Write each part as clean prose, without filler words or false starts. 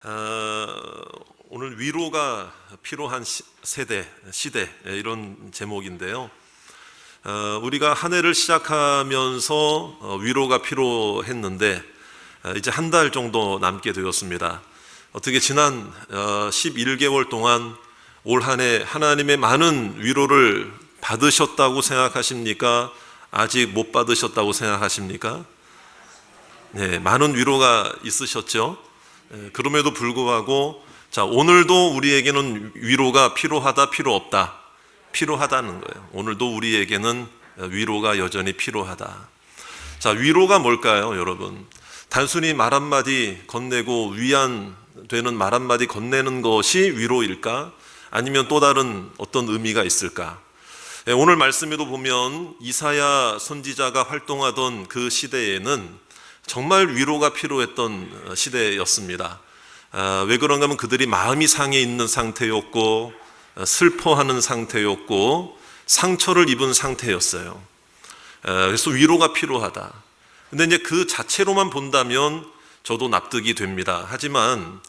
오늘 위로가 필요한 시대 이런 제목인데요. 우리가 한 해를 시작하면서 위로가 필요했는데 이제 한 달 정도 남게 되었습니다. 어떻게 지난 11개월 동안 올 한 해 하나님의 많은 위로를 받으셨다고 생각하십니까? 아직 못 받으셨다고 생각하십니까? 네, 많은 위로가 있으셨죠? 그럼에도 불구하고 오늘도 우리에게는 위로가 필요하다, 필요 없다? 필요하다는 거예요. 오늘도 우리에게는 위로가 여전히 필요하다. 위로가 뭘까요, 여러분? 단순히 말 한마디 건네고 위안되는 말 한마디 건네는 것이 위로일까? 아니면 또 다른 어떤 의미가 있을까? 오늘 말씀에도 보면 이사야 선지자가 활동하던 그 시대에는 정말 위로가 필요했던 시대였습니다. 왜 그런가 하면 그들이 마음이 상해 있는 상태였고 슬퍼하는 상태였고 상처를 입은 상태였어요. 그래서 위로가 필요하다. 근데 이제 그 자체로만 본다면 저도 납득이 됩니다. 하지만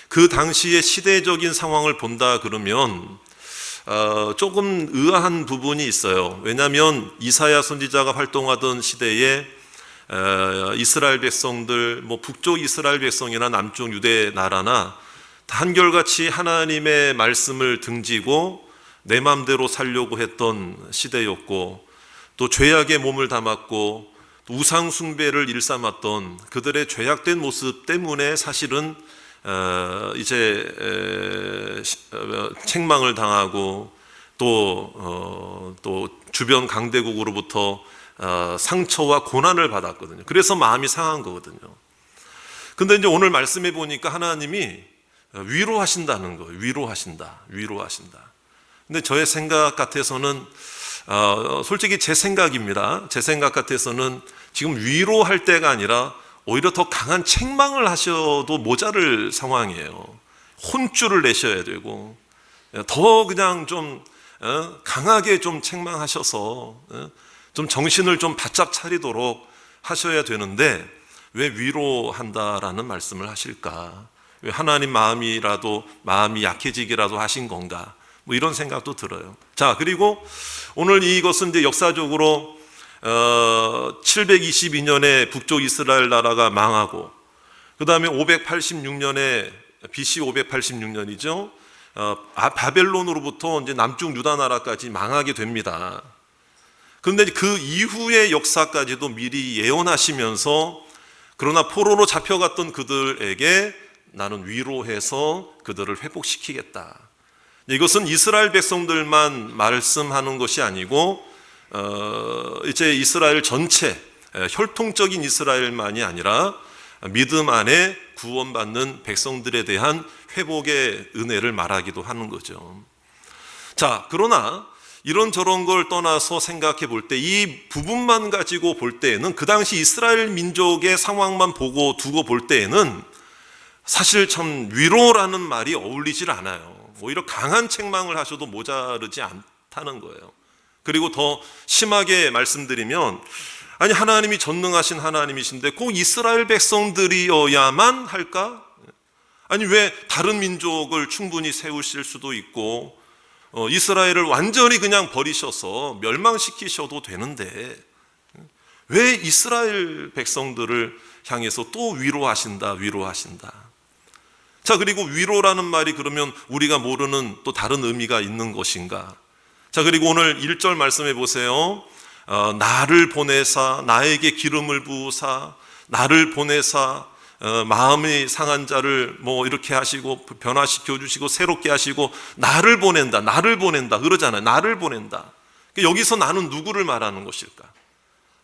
그 당시의 시대적인 상황을 본다 그러면 조금 의아한 부분이 있어요. 왜냐하면 이사야 선지자가 활동하던 시대에 이스라엘 백성들, 북쪽 이스라엘 백성이나 남쪽 유대 나라나 한결같이 하나님의 말씀을 등지고 내 마음대로 살려고 했던 시대였고, 또 죄악에 몸을 담았고 또 우상 숭배를 일삼았던 그들의 죄악된 모습 때문에 사실은 이제 책망을 당하고 또 주변 강대국으로부터 상처와 고난을 받았거든요. 그래서 마음이 상한 거거든요. 근데 이제 오늘 말씀해 보니까 하나님이 위로하신다는 거예요. 위로하신다. 근데 저의 생각 같아서는 솔직히 제 생각입니다. 제 생각 같아서는 지금 위로할 때가 아니라 오히려 더 강한 책망을 하셔도 모자랄 상황이에요. 혼쭐을 내셔야 되고 더 그냥 좀 강하게 좀 책망하셔서 좀 정신을 좀 바짝 차리도록 하셔야 되는데 왜 위로한다라는 말씀을 하실까? 왜 하나님 마음이 약해지기라도 하신 건가? 이런 생각도 들어요. 그리고 오늘 이것은 이제 역사적으로 722년에 북쪽 이스라엘 나라가 망하고 그 다음에 586년에 BC 586년이죠. 바벨론으로부터 이제 남쪽 유다 나라까지 망하게 됩니다. 그런데 그 이후의 역사까지도 미리 예언하시면서 그러나 포로로 잡혀갔던 그들에게 나는 위로해서 그들을 회복시키겠다. 이것은 이스라엘 백성들만 말씀하는 것이 아니고 이제 이스라엘 전체 혈통적인 이스라엘만이 아니라 믿음 안에 구원받는 백성들에 대한 회복의 은혜를 말하기도 하는 거죠. 그러나 이런저런 걸 떠나서 생각해 볼 때 이 부분만 가지고 볼 때에는 그 당시 이스라엘 민족의 상황만 두고 볼 때에는 사실 참 위로라는 말이 어울리질 않아요. 오히려 강한 책망을 하셔도 모자르지 않다는 거예요. 그리고 더 심하게 말씀드리면 하나님이 전능하신 하나님이신데 꼭 이스라엘 백성들이어야만 할까? 왜 다른 민족을 충분히 세우실 수도 있고 이스라엘을 완전히 그냥 버리셔서 멸망시키셔도 되는데 왜 이스라엘 백성들을 향해서 또 위로하신다. 그리고 위로라는 말이 그러면 우리가 모르는 또 다른 의미가 있는 것인가? 그리고 오늘 1절 말씀해 보세요. 나를 보내사 나에게 기름을 부으사 나를 보내사 마음이 상한 자를 이렇게 하시고 변화시켜 주시고 새롭게 하시고 나를 보낸다 그러잖아요. 나를 보낸다. 여기서 나는 누구를 말하는 것일까?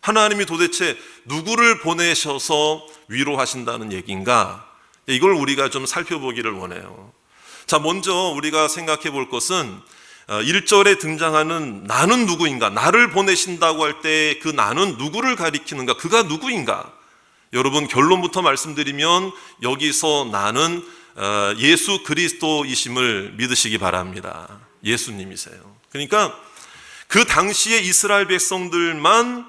하나님이 도대체 누구를 보내셔서 위로하신다는 얘기인가? 이걸 우리가 좀 살펴보기를 원해요. 먼저 우리가 생각해 볼 것은 1절에 등장하는 나는 누구인가? 나를 보내신다고 할 때 그 나는 누구를 가리키는가? 그가 누구인가? 여러분, 결론부터 말씀드리면 여기서 나는 예수 그리스도이심을 믿으시기 바랍니다. 예수님이세요. 그러니까 그 당시에 이스라엘 백성들만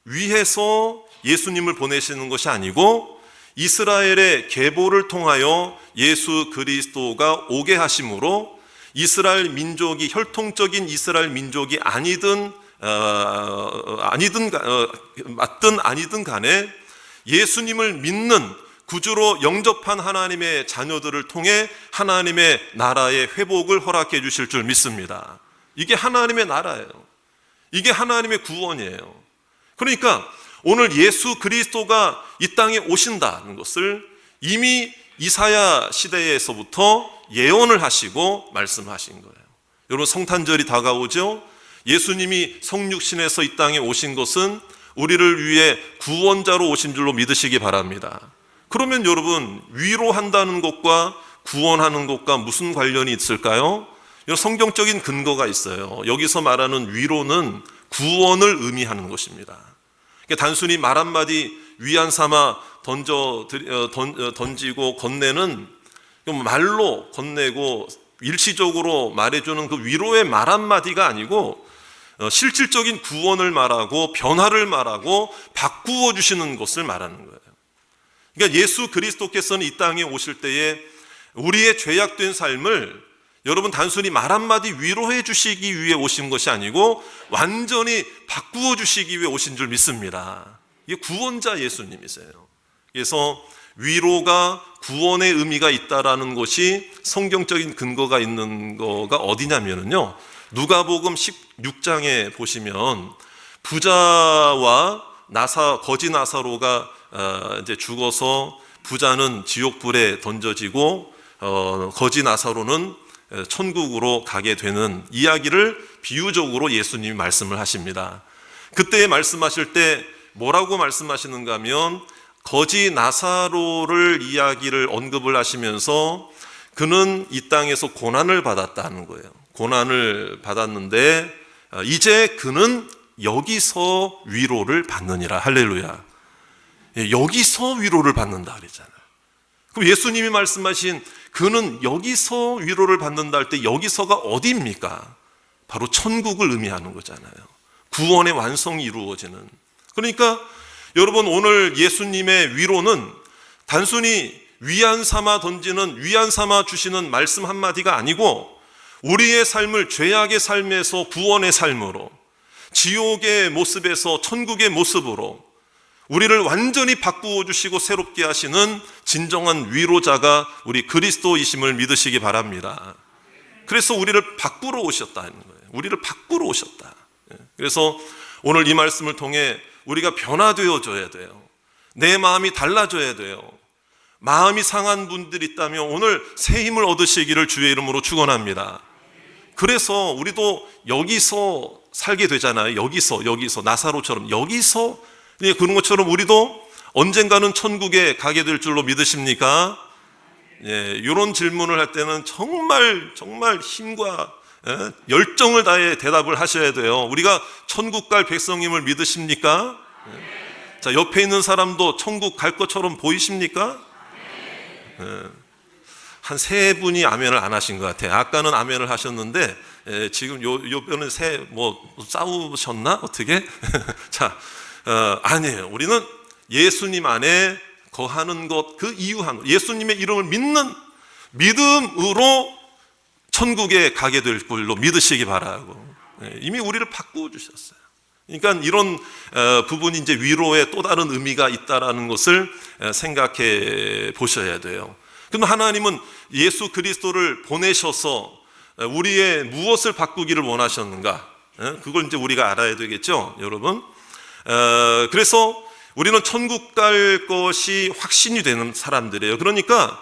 위해서 예수님을 보내시는 것이 아니고 이스라엘의 계보를 통하여 예수 그리스도가 오게 하심으로 이스라엘 민족이 혈통적인 이스라엘 민족이 맞든 아니든 간에 예수님을 믿는 구주로 영접한 하나님의 자녀들을 통해 하나님의 나라의 회복을 허락해 주실 줄 믿습니다. 이게 하나님의 나라예요. 이게 하나님의 구원이에요. 그러니까 오늘 예수 그리스도가 이 땅에 오신다는 것을 이미 이사야 시대에서부터 예언을 하시고 말씀하신 거예요. 여러분, 성탄절이 다가오죠. 예수님이 성육신에서 이 땅에 오신 것은 우리를 위해 구원자로 오신 줄로 믿으시기 바랍니다. 그러면 여러분, 위로한다는 것과 구원하는 것과 무슨 관련이 있을까요? 성경적인 근거가 있어요. 여기서 말하는 위로는 구원을 의미하는 것입니다. 그러니까 단순히 말 한마디 위안 삼아 던지고 건네는 말로 건네고 일시적으로 말해주는 그 위로의 말 한마디가 아니고 실질적인 구원을 말하고 변화를 말하고 바꾸어 주시는 것을 말하는 거예요. 그러니까 예수 그리스도께서는 이 땅에 오실 때에 우리의 죄악된 삶을 여러분 단순히 말 한마디 위로해 주시기 위해 오신 것이 아니고 완전히 바꾸어 주시기 위해 오신 줄 믿습니다. 이게 구원자 예수님이세요. 그래서 위로가 구원의 의미가 있다라는 것이 성경적인 근거가 있는 거가 어디냐면요, 누가복음 16장에 보시면 부자와 거지 나사로가 이제 죽어서 부자는 지옥불에 던져지고 거지 나사로는 천국으로 가게 되는 이야기를 비유적으로 예수님이 말씀을 하십니다. 그때 말씀하실 때 뭐라고 말씀하시는가 하면 거지 나사로를 이야기를 언급을 하시면서 그는 이 땅에서 고난을 받았다는 거예요. 고난을 받았는데 이제 그는 여기서 위로를 받느니라. 할렐루야. 여기서 위로를 받는다 그랬잖아요. 그럼 예수님이 말씀하신 그는 여기서 위로를 받는다 할 때 여기서가 어디입니까? 바로 천국을 의미하는 거잖아요. 구원의 완성이 이루어지는. 그러니까 여러분, 오늘 예수님의 위로는 단순히 위안 삼아 던지는, 위안 삼아 주시는 말씀 한마디가 아니고 우리의 삶을 죄악의 삶에서 구원의 삶으로, 지옥의 모습에서 천국의 모습으로 우리를 완전히 바꾸어 주시고 새롭게 하시는 진정한 위로자가 우리 그리스도이심을 믿으시기 바랍니다. 그래서 우리를 바꾸러 오셨다는 거예요. 우리를 바꾸러 오셨다. 그래서 오늘 이 말씀을 통해 우리가 변화되어져야 돼요. 내 마음이 달라져야 돼요. 마음이 상한 분들이 있다면 오늘 새 힘을 얻으시기를 주의 이름으로 축원합니다. 그래서 우리도 여기서 살게 되잖아요. 여기서 나사로처럼 여기서 그런 것처럼 우리도 언젠가는 천국에 가게 될 줄로 믿으십니까? 이런 질문을 할 때는 정말 힘과 열정을 다해 대답을 하셔야 돼요. 우리가 천국 갈 백성임을 믿으십니까? 자, 옆에 있는 사람도 천국 갈 것처럼 보이십니까? 한 세 분이 아멘을 안 하신 것 같아요. 아까는 아멘을 하셨는데 지금 요 뼈는 싸우셨나? 어떻게? 자, 아니에요. 우리는 예수님 안에 거하는 것, 그 이유한 예수님의 이름을 믿는 믿음으로 천국에 가게 될 걸로 믿으시기 바라고. 이미 우리를 바꾸어 주셨어요. 그러니까 이런 부분이 이제 위로에 또 다른 의미가 있다라는 것을 생각해 보셔야 돼요. 그럼 하나님은 예수 그리스도를 보내셔서 우리의 무엇을 바꾸기를 원하셨는가? 그걸 이제 우리가 알아야 되겠죠, 여러분. 그래서 우리는 천국 갈 것이 확신이 되는 사람들이에요. 그러니까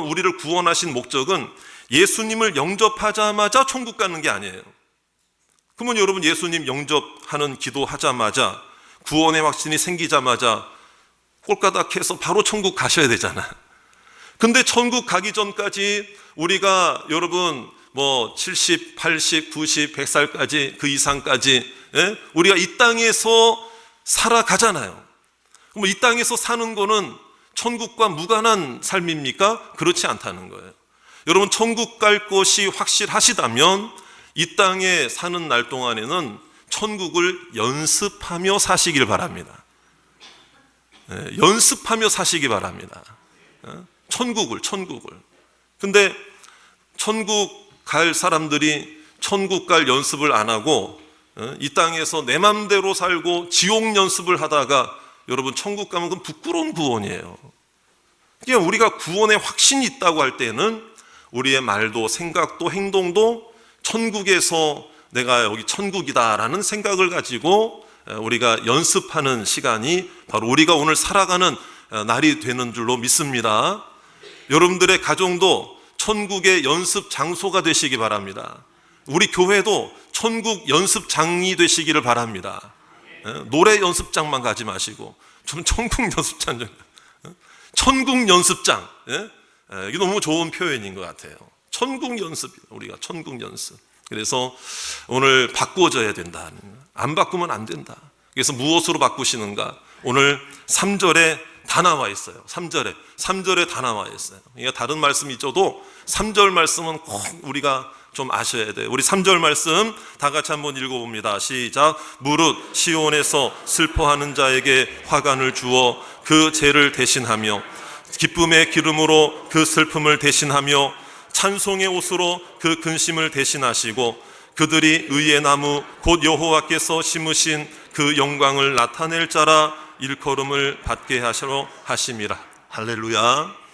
우리를 구원하신 목적은 예수님을 영접하자마자 천국 가는 게 아니에요. 그러면 여러분, 예수님 영접하는 기도하자마자 구원의 확신이 생기자마자 꼴까닥해서 바로 천국 가셔야 되잖아. 근데 천국 가기 전까지 우리가 여러분 70, 80, 90, 100살까지 그 이상까지 우리가 이 땅에서 살아가잖아요. 그럼 이 땅에서 사는 거는 천국과 무관한 삶입니까? 그렇지 않다는 거예요. 여러분, 천국 갈 것이 확실하시다면 이 땅에 사는 날 동안에는 천국을 연습하며 사시길 바랍니다. 연습하며 사시기 바랍니다. 천국을. 근데 천국 갈 사람들이 천국 갈 연습을 안 하고 이 땅에서 내 맘대로 살고 지옥 연습을 하다가 여러분 천국 가면 그건 부끄러운 구원이에요. 그냥 우리가 구원에 확신이 있다고 할 때는 우리의 말도 생각도 행동도 천국에서 내가 여기 천국이다라는 생각을 가지고 우리가 연습하는 시간이 바로 우리가 오늘 살아가는 날이 되는 줄로 믿습니다. 여러분들의 가정도 천국의 연습 장소가 되시기 바랍니다. 우리 교회도 천국 연습장이 되시기를 바랍니다. 노래 연습장만 가지 마시고 좀 천국 연습장 좀. 천국 연습장. 이게 너무 좋은 표현인 것 같아요. 천국 연습. 우리가 천국 연습. 그래서 오늘 바꿔줘야 된다. 안 바꾸면 안 된다. 그래서 무엇으로 바꾸시는가? 오늘 3절에 다 나와 있어요. 3절에 다 나와 있어요. 이게 다른 말씀 있어도 3절 말씀은 꼭 우리가 좀 아셔야 돼요. 우리 3절 말씀 다 같이 한번 읽어봅니다. 시작. 무릇 시온에서 슬퍼하는 자에게 화관을 주어 그 죄를 대신하며 기쁨의 기름으로 그 슬픔을 대신하며 찬송의 옷으로 그 근심을 대신하시고 그들이 의의 나무 곧 여호와께서 심으신 그 영광을 나타낼 자라 일컬음을 받게 하시러 하심이라. 할렐루야.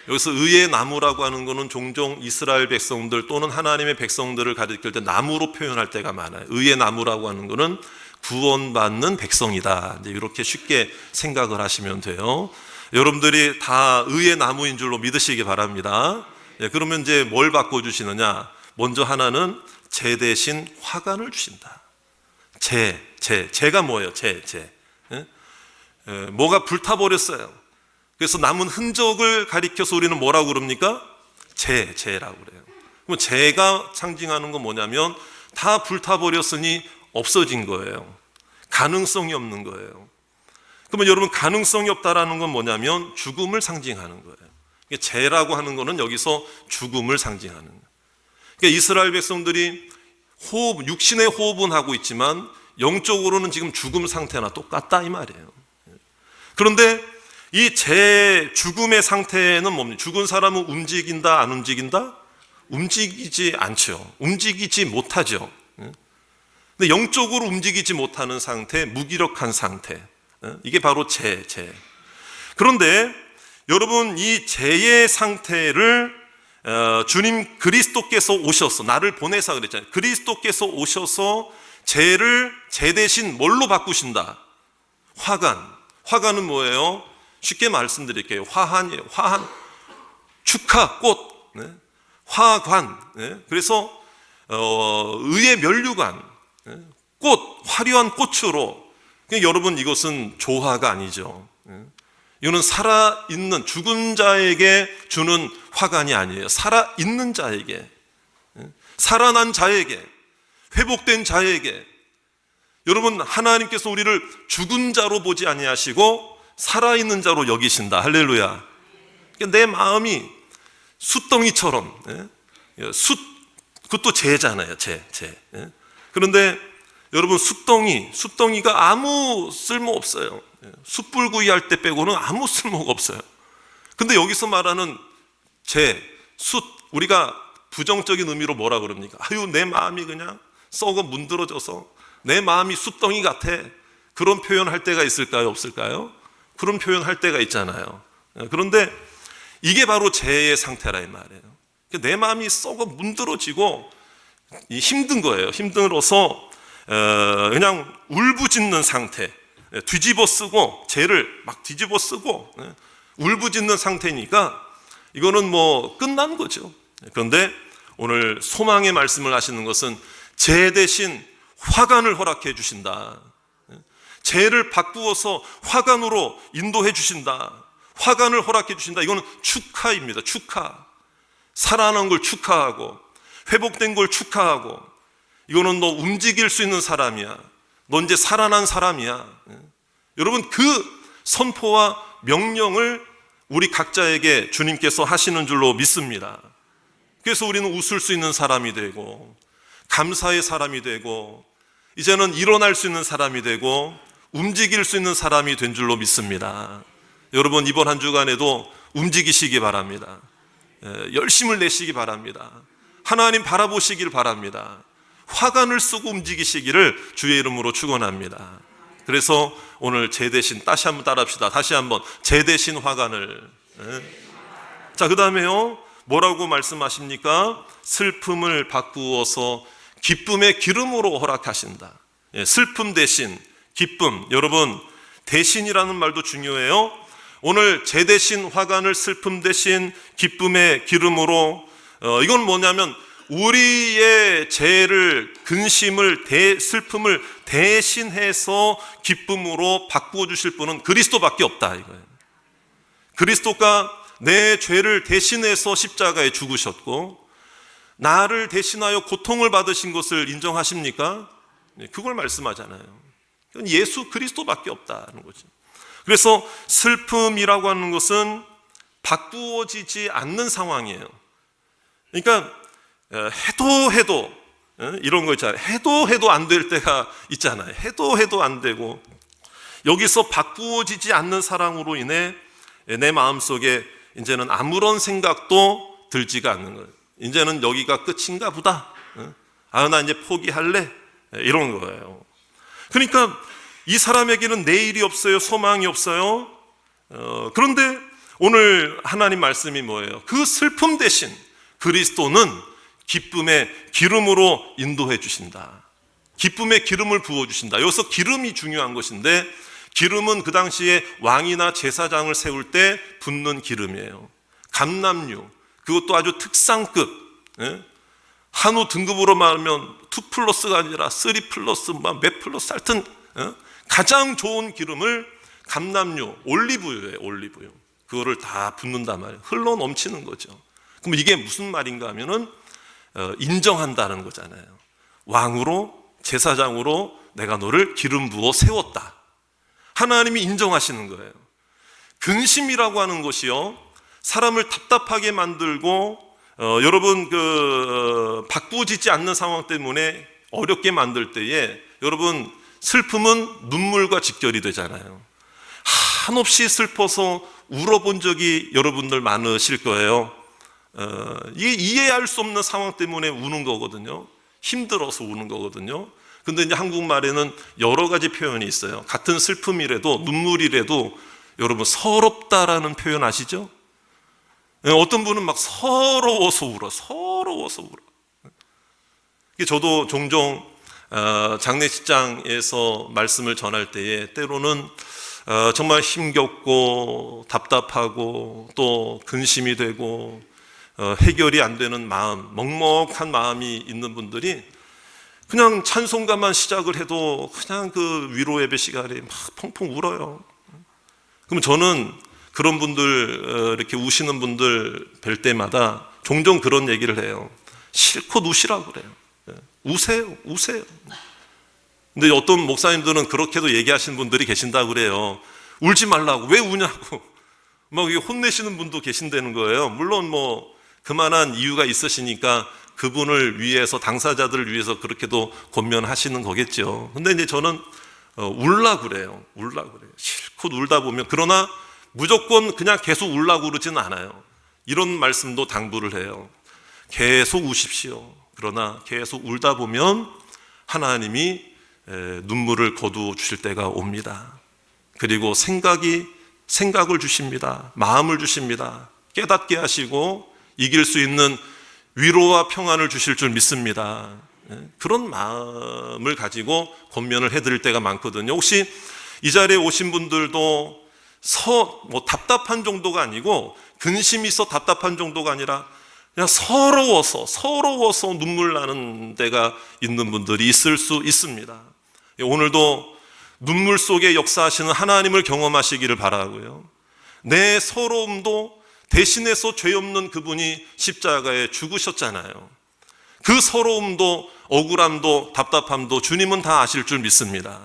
여기서 의의 나무라고 하는 것은 종종 이스라엘 백성들 또는 하나님의 백성들을 가리킬 때 나무로 표현할 때가 많아요. 의의 나무라고 하는 것은 구원받는 백성이다. 이렇게 쉽게 생각을 하시면 돼요. 여러분들이 다 의의 나무인 줄로 믿으시기 바랍니다. 그러면 이제 뭘 바꿔주시느냐? 먼저 하나는 제 대신 화관을 주신다. 제가 뭐예요? 뭐가 불타버렸어요. 그래서 남은 흔적을 가리켜서 우리는 뭐라고 그럽니까? 죄라고 그래요. 그럼 죄가 상징하는 건 뭐냐면 다 불타버렸으니 없어진 거예요. 가능성이 없는 거예요. 그러면 여러분 가능성이 없다라는 건 뭐냐면 죽음을 상징하는 거예요. 죄라고 하는 거는 여기서 죽음을 상징하는 거예요. 그러니까 이스라엘 백성들이 육신의 호흡은 하고 있지만 영적으로는 지금 죽음 상태나 똑같다 이 말이에요. 그런데 이 죽음의 상태는 뭡니까? 죽은 사람은 움직인다, 안 움직인다? 움직이지 않죠. 움직이지 못하죠. 근데 영적으로 움직이지 못하는 상태, 무기력한 상태. 이게 바로 죄. 그런데 여러분 이 죄의 상태를 주님 그리스도께서 오셔서 나를 보내사 그랬잖아요. 그리스도께서 오셔서 죄 대신 뭘로 바꾸신다? 화관은 뭐예요? 쉽게 말씀드릴게요. 화환이에요. 화환, 축하, 꽃, 화관. 그래서 의의 면류관, 꽃, 화려한 꽃으로. 그러니까 여러분 이것은 조화가 아니죠. 이거는 살아있는 죽은 자에게 주는 화관이 아니에요. 살아있는 자에게, 살아난 자에게, 회복된 자에게. 여러분 하나님께서 우리를 죽은 자로 보지 아니하시고 살아있는 자로 여기신다. 할렐루야. 그러니까 내 마음이 숯덩이처럼, 그것도 죄잖아요. 죄. 그런데 여러분 숯덩이가 아무 쓸모 없어요. 숯불구이 할 때 빼고는 아무 쓸모가 없어요. 근데 여기서 말하는 숯, 우리가 부정적인 의미로 뭐라 그럽니까? 내 마음이 그냥 썩어 문드러져서 내 마음이 숯덩이 같아. 그런 표현 할 때가 있을까요? 없을까요? 그런 표현 할 때가 있잖아요. 그런데 이게 바로 죄의 상태라 이 말이에요. 내 마음이 썩어 문드러지고 힘든 거예요. 힘들어서 그냥 울부짖는 상태, 뒤집어 쓰고 죄를 막 뒤집어 쓰고 울부짖는 상태니까 이거는 뭐 끝난 거죠. 그런데 오늘 소망의 말씀을 하시는 것은 죄 대신 화관을 허락해 주신다. 죄를 바꾸어서 화관으로 인도해 주신다. 화관을 허락해 주신다. 이거는 축하입니다. 축하. 살아난 걸 축하하고 회복된 걸 축하하고 이거는 너 움직일 수 있는 사람이야. 너 이제 살아난 사람이야. 여러분 그 선포와 명령을 우리 각자에게 주님께서 하시는 줄로 믿습니다. 그래서 우리는 웃을 수 있는 사람이 되고 감사의 사람이 되고 이제는 일어날 수 있는 사람이 되고 움직일 수 있는 사람이 된 줄로 믿습니다. 여러분, 이번 한 주간에도 움직이시기 바랍니다. 열심을 내시기 바랍니다. 하나님 바라보시길 바랍니다. 화관을 쓰고 움직이시기를 주의 이름으로 축원합니다. 그래서 오늘 제 대신, 다시 한번 따라합시다. 다시 한번 제 대신 화관을. 자, 그 다음에요, 뭐라고 말씀하십니까? 슬픔을 바꾸어서 기쁨의 기름으로 허락하신다. 슬픔 대신 기쁨. 여러분, 대신이라는 말도 중요해요. 오늘 제 대신 화관을 슬픔 대신 기쁨의 기름으로, 이건 뭐냐면 우리의 죄를, 근심을, 슬픔을 대신해서 기쁨으로 바꾸어 주실 분은 그리스도밖에 없다, 이거예요. 그리스도가 내 죄를 대신해서 십자가에 죽으셨고 나를 대신하여 고통을 받으신 것을 인정하십니까? 그걸 말씀하잖아요. 예수 그리스도밖에 없다는 거죠. 그래서 슬픔이라고 하는 것은 바꾸어지지 않는 상황이에요. 그러니까 해도 이런 거 있잖아요. 해도 안 될 때가 있잖아요. 해도 안 되고, 여기서 바꾸어지지 않는 사랑으로 인해 내 마음속에 이제는 아무런 생각도 들지가 않는 거예요. 이제는 여기가 끝인가 보다. 나 이제 포기할래. 이런 거예요. 그러니까 이 사람에게는 내일이 없어요. 소망이 없어요. 그런데 오늘 하나님 말씀이 뭐예요? 그 슬픔 대신 그리스도는 기쁨의 기름으로 인도해 주신다. 기쁨의 기름을 부어 주신다. 여기서 기름이 중요한 것인데, 기름은 그 당시에 왕이나 제사장을 세울 때 붓는 기름이에요. 감람류, 그것도 아주 특상급, 한우 등급으로 말하면 2+가 아니라 3+, 몇 플러스, 하여튼 가장 좋은 기름을 감람류, 올리브유예요. 올리브유. 그거를 다 붓는단 말이에요. 흘러 넘치는 거죠. 그럼 이게 무슨 말인가 하면은 인정한다는 거잖아요. 왕으로, 제사장으로 내가 너를 기름 부어 세웠다. 하나님이 인정하시는 거예요. 근심이라고 하는 것이요, 사람을 답답하게 만들고, 여러분 바꾸어지지 않는 상황 때문에 어렵게 만들 때에, 여러분 슬픔은 눈물과 직결이 되잖아요. 한없이 슬퍼서 울어본 적이 여러분들 많으실 거예요. 이게 이해할 수 없는 상황 때문에 우는 거거든요. 힘들어서 우는 거거든요. 근데 이제 한국말에는 여러 가지 표현이 있어요. 같은 슬픔이라도, 눈물이라도 여러분 서럽다라는 표현 아시죠? 어떤 분은 막 서러워서 울어. 저도 종종 장례식장에서 말씀을 전할 때에 때로는 정말 힘겹고 답답하고 또 근심이 되고 해결이 안 되는 마음, 먹먹한 마음이 있는 분들이 그냥 찬송가만 시작을 해도 그냥 그 위로 예배 시간에 막 펑펑 울어요. 그럼 저는 그런 분들, 이렇게 우시는 분들 뵐 때마다 종종 그런 얘기를 해요. 실컷 우시라고 그래요. 우세요. 근데 어떤 목사님들은 그렇게도 얘기하시는 분들이 계신다고 그래요. 울지 말라고, 왜 우냐고 막 혼내시는 분도 계신다는 거예요. 물론 뭐 그만한 이유가 있으시니까 그분을 위해서, 당사자들을 위해서 그렇게도 권면하시는 거겠죠. 근데 이제 저는 울라고 그래요. 실컷 울다 보면, 그러나 무조건 그냥 계속 울라고 그러지는 않아요. 이런 말씀도 당부를 해요. 계속 우십시오. 그러나 계속 울다 보면 하나님이 눈물을 거두어 주실 때가 옵니다. 그리고 생각을 주십니다. 마음을 주십니다. 깨닫게 하시고 이길 수 있는 위로와 평안을 주실 줄 믿습니다. 그런 마음을 가지고 권면을 해드릴 때가 많거든요. 혹시 이 자리에 오신 분들도 답답한 정도가 아니고, 근심이 있어 답답한 정도가 아니라 그냥 서러워서 눈물 나는 데가 있는 분들이 있을 수 있습니다. 오늘도 눈물 속에 역사하시는 하나님을 경험하시기를 바라고요. 내 서러움도 대신해서 죄 없는 그분이 십자가에 죽으셨잖아요. 그 서러움도 억울함도 답답함도 주님은 다 아실 줄 믿습니다.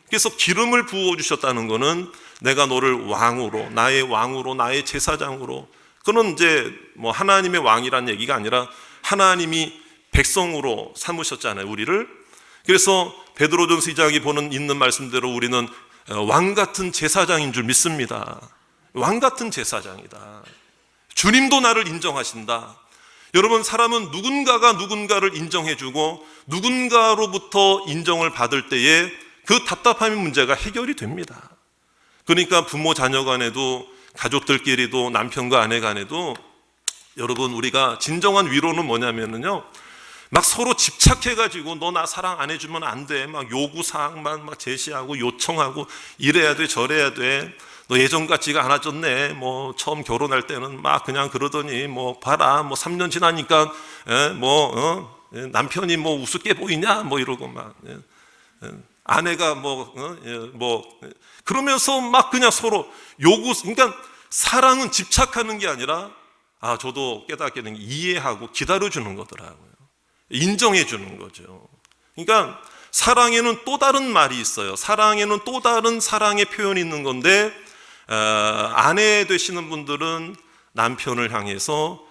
그래서 기름을 부어주셨다는 것은 내가 너를 왕으로, 나의 제사장으로, 그는 이제 뭐 하나님의 왕이라는 얘기가 아니라 하나님이 백성으로 삼으셨잖아요, 우리를. 그래서 베드로전서 2장이 있는 말씀대로 우리는 왕 같은 제사장인 줄 믿습니다. 왕 같은 제사장이다. 주님도 나를 인정하신다. 여러분, 사람은 누군가가 누군가를 인정해주고 누군가로부터 인정을 받을 때에 그 답답함의 문제가 해결이 됩니다. 그러니까 부모 자녀 간에도, 가족들끼리도, 남편과 아내 간에도, 여러분, 우리가 진정한 위로는 뭐냐면요, 막 서로 집착해가지고 너 나 사랑 안 해주면 안 돼, 막 요구사항만 막 제시하고 요청하고 이래야 돼 저래야 돼, 너 예전 같지가 않아졌네, 뭐 처음 결혼할 때는 막 그냥 그러더니 뭐 봐라, 뭐 3년 지나니까 남편이 뭐 우습게 보이냐, 뭐 이러고 막 아내가 그러면서 막 그냥 서로 그러니까 사랑은 집착하는 게 아니라, 저도 깨닫게 된 게 이해하고 기다려주는 거더라고요. 인정해 주는 거죠. 그러니까 사랑에는 또 다른 말이 있어요. 사랑에는 또 다른 사랑의 표현이 있는 건데, 아내 되시는 분들은 남편을 향해서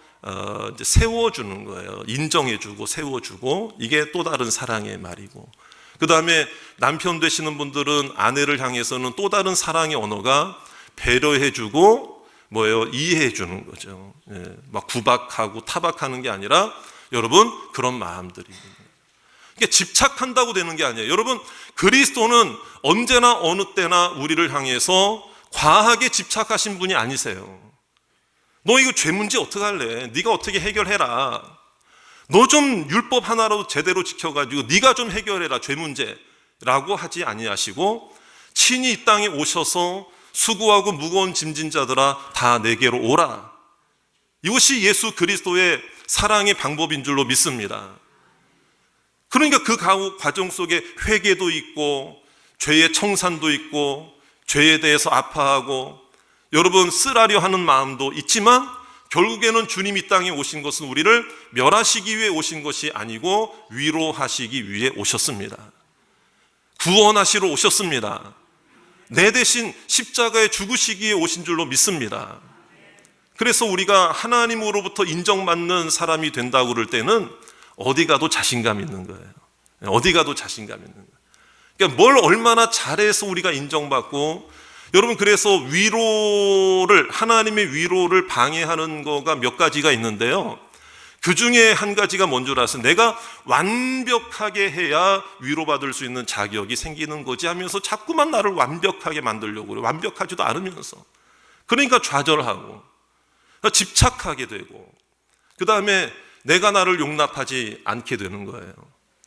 이제 세워주는 거예요. 인정해주고 세워주고, 이게 또 다른 사랑의 말이고, 그 다음에 남편 되시는 분들은 아내를 향해서는 또 다른 사랑의 언어가 배려해주고 이해해주는 거죠. 막 구박하고 타박하는 게 아니라, 여러분, 그런 마음들입니다. 이게 집착한다고 되는 게 아니에요. 여러분, 그리스도는 언제나 어느 때나 우리를 향해서 과하게 집착하신 분이 아니세요. 너 이거 죄 문제 어떡할래? 네가 어떻게 해결해라. 너 좀 율법 하나라도 제대로 지켜가지고 네가 좀 해결해라, 죄 문제라고 하지 아니하시고, 친히 이 땅에 오셔서 수고하고 무거운 짐진 자들아 다 내게로 오라. 이것이 예수 그리스도의 사랑의 방법인 줄로 믿습니다. 그러니까 그 과정 속에 회개도 있고 죄의 청산도 있고 죄에 대해서 아파하고, 여러분, 쓰라려 하는 마음도 있지만, 결국에는 주님 이 땅에 오신 것은 우리를 멸하시기 위해 오신 것이 아니고 위로하시기 위해 오셨습니다. 구원하시러 오셨습니다. 내 대신 십자가에 죽으시기 위해 오신 줄로 믿습니다. 그래서 우리가 하나님으로부터 인정받는 사람이 된다고 그럴 때는 어디 가도 자신감 있는 거예요. 어디 가도 자신감 있는 거예요. 그러니까 뭘 얼마나 잘해서 우리가 인정받고, 여러분, 그래서 하나님의 위로를 방해하는 거가 몇 가지가 있는데요, 그 중에 한 가지가 뭔 줄 아세요? 내가 완벽하게 해야 위로받을 수 있는 자격이 생기는 거지 하면서 자꾸만 나를 완벽하게 만들려고 그래요. 완벽하지도 않으면서. 그러니까 좌절하고 집착하게 되고, 그 다음에 내가 나를 용납하지 않게 되는 거예요.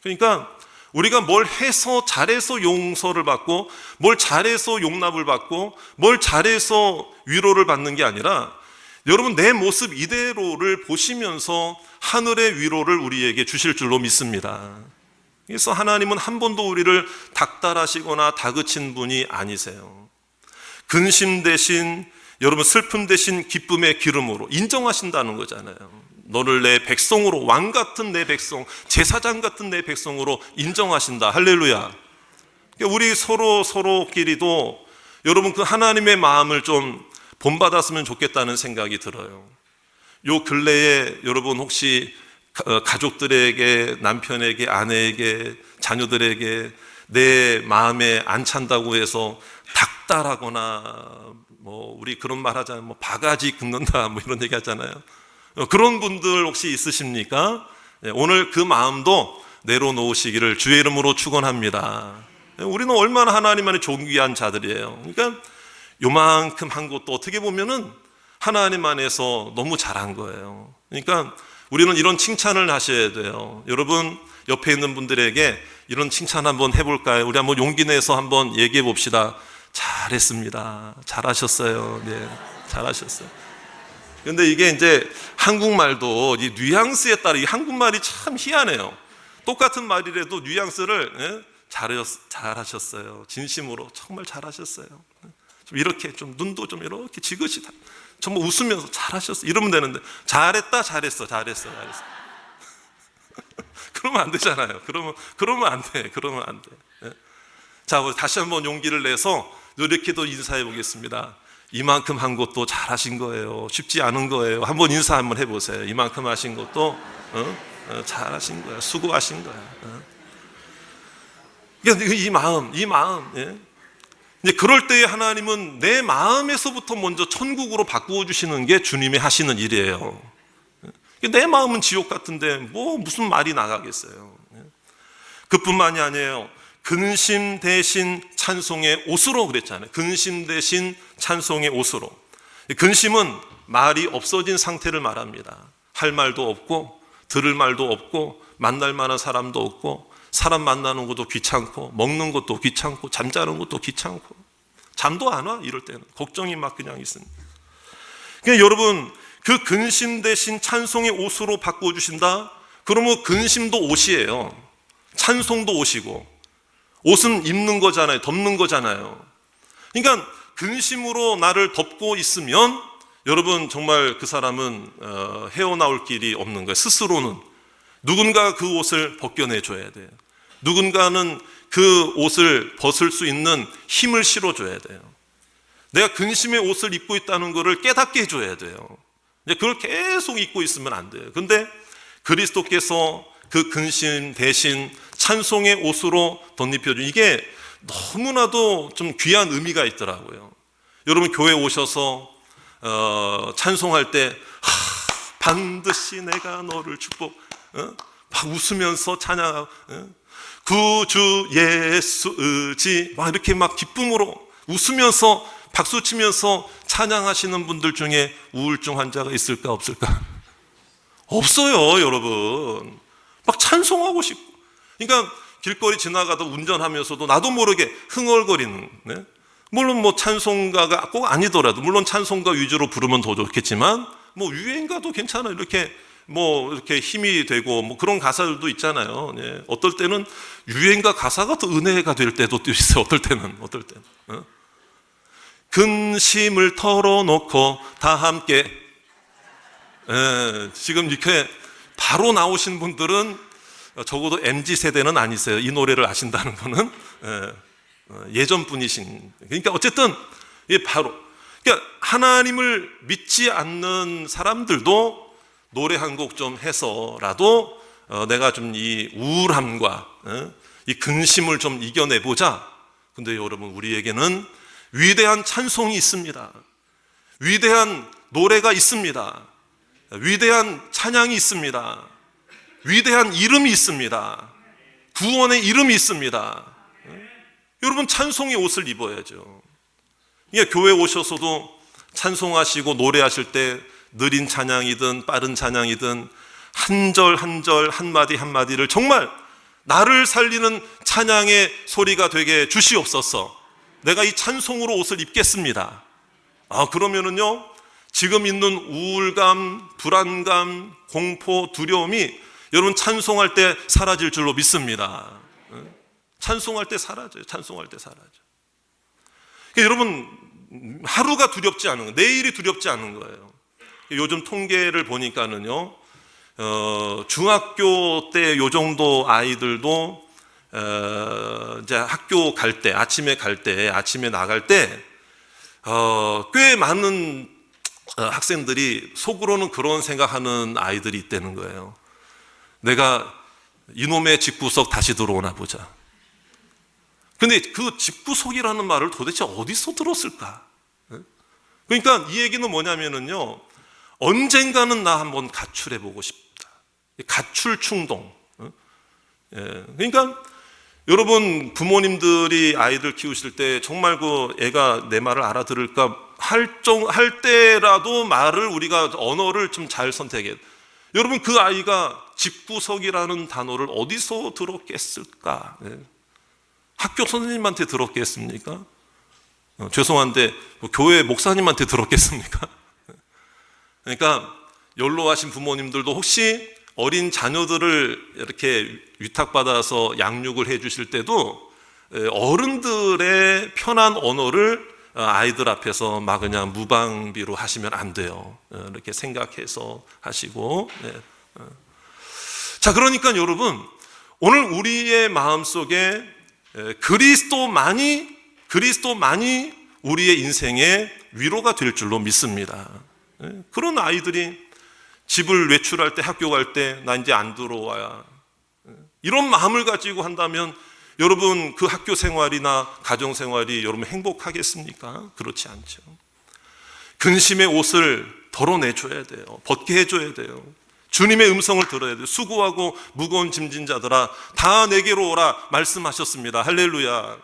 그러니까 우리가 뭘 해서 잘해서 용서를 받고, 뭘 잘해서 용납을 받고, 뭘 잘해서 위로를 받는 게 아니라, 여러분, 내 모습 이대로를 보시면서 하늘의 위로를 우리에게 주실 줄로 믿습니다. 그래서 하나님은 한 번도 우리를 닥달하시거나 다그친 분이 아니세요. 근심 대신, 여러분, 슬픔 대신 기쁨의 기름으로 인정하신다는 거잖아요. 너를 내 백성으로, 왕 같은 내 백성, 제사장 같은 내 백성으로 인정하신다. 할렐루야. 우리 서로끼리도 여러분, 그 하나님의 마음을 좀 본받았으면 좋겠다는 생각이 들어요. 요 근래에 여러분, 혹시 가족들에게, 남편에게, 아내에게, 자녀들에게 내 마음에 안 찬다고 해서 닥달하거나, 우리 그런 말 하잖아요. 바가지 긁는다, 이런 얘기 하잖아요. 그런 분들 혹시 있으십니까? 오늘 그 마음도 내려놓으시기를 주의 이름으로 축원합니다. 우리는 얼마나 하나님 안에 존귀한 자들이에요. 그러니까 요만큼 한 것도 어떻게 보면은 하나님 안에서 너무 잘한 거예요. 그러니까 우리는 이런 칭찬을 하셔야 돼요. 여러분, 옆에 있는 분들에게 이런 칭찬 한번 해볼까요? 우리 한번 용기 내서 한번 얘기해 봅시다. 잘했습니다. 잘하셨어요. 네, 잘하셨어요. 근데 이게 이제 한국말도 이 뉘앙스에 따라, 이 한국말이 참 희한해요. 똑같은 말이라도 뉘앙스를, 잘하셨어요. 진심으로 정말 잘하셨어요. 좀 이렇게 좀 눈도 좀 이렇게 지그시 정말 웃으면서 잘하셨어요. 이러면 되는데, 잘했다, 잘했어. 그러면 안 되잖아요. 그러면 안 돼. 그러면 안 돼. 자, 우리 다시 한번 용기를 내서 이렇게도 인사해 보겠습니다. 이만큼 한 것도 잘하신 거예요. 쉽지 않은 거예요. 한번 인사 한번 해보세요. 이만큼 하신 것도 잘하신 거야. 수고하신 거야. 이 마음. 이제 그럴 때에 하나님은 내 마음에서부터 먼저 천국으로 바꾸어 주시는 게 주님이 하시는 일이에요. 내 마음은 지옥 같은데 뭐 무슨 말이 나가겠어요. 그뿐만이 아니에요. 근심 대신 찬송의 옷으로 그랬잖아요. 근심 대신 찬송의 옷으로. 근심은 말이 없어진 상태를 말합니다. 할 말도 없고 들을 말도 없고 만날 만한 사람도 없고 사람 만나는 것도 귀찮고 먹는 것도 귀찮고 잠자는 것도 귀찮고 잠도 안 와. 이럴 때는 걱정이 막 그냥 있습니다. 그러니까 여러분, 그 근심 대신 찬송의 옷으로 바꿔주신다? 그러면 근심도 옷이에요. 찬송도 옷이고 옷은 입는 거잖아요. 덮는 거잖아요. 그러니까 근심으로 나를 덮고 있으면 여러분 정말 그 사람은 헤어나올 길이 없는 거예요. 스스로는 누군가 그 옷을 벗겨내줘야 돼요. 누군가는 그 옷을 벗을 수 있는 힘을 실어줘야 돼요. 내가 근심의 옷을 입고 있다는 것을 깨닫게 해줘야 돼요. 그걸 계속 입고 있으면 안 돼요. 근데 그리스도께서 그 근심 대신 찬송의 옷으로 덧입혀준, 이게 너무나도 좀 귀한 의미가 있더라고요. 여러분 교회 오셔서 찬송할 때 반드시 내가 너를 축복, 막 웃으면서 찬양하고, 구주 예수 의지, 막 이렇게 막 기쁨으로 웃으면서 박수 치면서 찬양하시는 분들 중에 우울증 환자가 있을까 없을까? 없어요, 여러분. 막 찬송하고 싶고. 그러니까 길거리 지나가다 운전하면서도 나도 모르게 흥얼거리는, 네? 물론 뭐 찬송가가 꼭 아니더라도, 물론 찬송가 위주로 부르면 더 좋겠지만 뭐 유행가도 괜찮아요. 이렇게 뭐 이렇게 힘이 되고 뭐 그런 가사들도 있잖아요. 네. 어떨 때는 유행가 가사가 더 은혜가 될 때도 있어요. 어떨 때는. 근심을 털어놓고 다 함께. 지금 이렇게 바로 나오신 분들은 적어도 MZ세대는 아니세요. 이 노래를 아신다는 거는 예전 분이신. 그러니까 어쨌든 이게 바로, 그러니까 하나님을 믿지 않는 사람들도 노래 한 곡 좀 해서라도 내가 좀 이 우울함과 이 근심을 좀 이겨내보자. 근데 여러분, 우리에게는 위대한 찬송이 있습니다. 위대한 노래가 있습니다. 위대한 찬양이 있습니다. 위대한 이름이 있습니다. 구원의 이름이 있습니다. 여러분, 찬송의 옷을 입어야죠. 그러니까 교회 오셔서도 찬송하시고 노래하실 때 느린 찬양이든 빠른 찬양이든 한 절 한 절 한마디 한마디를 정말 나를 살리는 찬양의 소리가 되게 주시옵소서. 내가 이 찬송으로 옷을 입겠습니다. 그러면은요, 지금 있는 우울감, 불안감, 공포, 두려움이 여러분 찬송할 때 사라질 줄로 믿습니다. 찬송할 때 사라져요. 찬송할 때 사라져. 그러니까 여러분, 하루가 두렵지 않은 거예요. 내일이 두렵지 않은 거예요. 요즘 통계를 보니까는요, 중학교 때 요 정도 아이들도 이제 학교 갈 때, 아침에 나갈 때 꽤 많은 학생들이 속으로는 그런 생각하는 아이들이 있다는 거예요. 내가 이놈의 집구석 다시 들어오나 보자. 근데 그 집구석이라는 말을 도대체 어디서 들었을까? 그러니까 이 얘기는 뭐냐면은요, 언젠가는 나 한번 가출해보고 싶다. 가출 충동. 그러니까 여러분, 부모님들이 아이들 키우실 때 정말 그 애가 내 말을 알아들을까 할 때라도 말을, 우리가 언어를 좀 잘 선택해야 돼. 여러분, 그 아이가 집구석이라는 단어를 어디서 들었겠을까? 학교 선생님한테 들었겠습니까? 죄송한데 교회 목사님한테 들었겠습니까? 그러니까 연로하신 부모님들도 혹시 어린 자녀들을 이렇게 위탁받아서 양육을 해 주실 때도 어른들의 편한 언어를 아이들 앞에서 막 그냥 무방비로 하시면 안 돼요. 이렇게 생각해서 하시고. 자, 그러니까 여러분, 오늘 우리의 마음속에 그리스도만이 우리의 인생의 위로가 될 줄로 믿습니다. 그런 아이들이 집을 외출할 때, 학교 갈 때 나 이제 안 들어와야, 이런 마음을 가지고 한다면 여러분 그 학교 생활이나 가정 생활이 여러분 행복하겠습니까? 그렇지 않죠. 근심의 옷을 덜어내줘야 돼요. 벗게 해줘야 돼요. 주님의 음성을 들어야 돼요. 수고하고 무거운 짐진 자들아 다 내게로 오라 말씀하셨습니다. 할렐루야.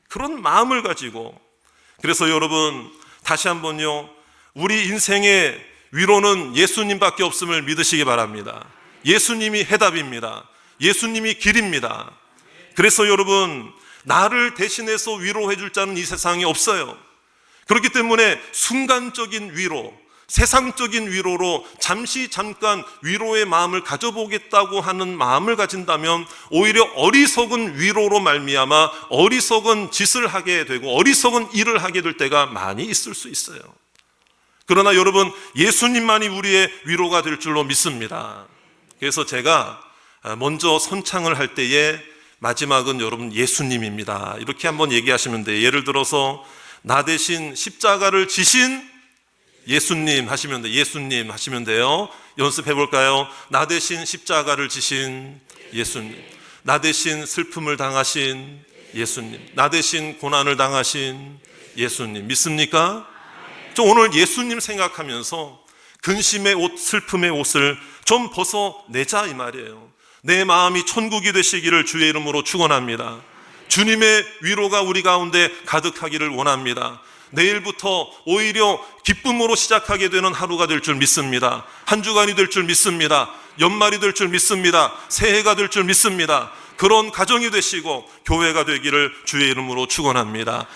그런 마음을 가지고, 그래서 여러분 다시 한번요, 우리 인생의 위로는 예수님밖에 없음을 믿으시기 바랍니다. 예수님이 해답입니다. 예수님이 길입니다. 그래서 여러분, 나를 대신해서 위로해 줄 자는 이 세상에 없어요. 그렇기 때문에 순간적인 위로, 세상적인 위로로 잠깐 위로의 마음을 가져보겠다고 하는 마음을 가진다면 오히려 어리석은 위로로 말미암아 어리석은 짓을 하게 되고 어리석은 일을 하게 될 때가 많이 있을 수 있어요. 그러나 여러분, 예수님만이 우리의 위로가 될 줄로 믿습니다. 그래서 제가 먼저 선창을 할 때에 마지막은 여러분 예수님입니다, 이렇게 한번 얘기하시면 돼요. 예를 들어서 나 대신 십자가를 지신 예수님 하시면 돼요. 예수님 하시면 돼요. 연습해 볼까요? 나 대신 십자가를 지신 예수님, 나 대신 슬픔을 당하신 예수님, 나 대신 고난을 당하신 예수님. 믿습니까? 저 오늘 예수님 생각하면서 근심의 옷, 슬픔의 옷을 좀 벗어내자 이 말이에요. 내 마음이 천국이 되시기를 주의 이름으로 축원합니다. 주님의 위로가 우리 가운데 가득하기를 원합니다. 내일부터 오히려 기쁨으로 시작하게 되는 하루가 될 줄 믿습니다. 한 주간이 될 줄 믿습니다. 연말이 될 줄 믿습니다. 새해가 될 줄 믿습니다. 그런 가정이 되시고 교회가 되기를 주의 이름으로 축원합니다.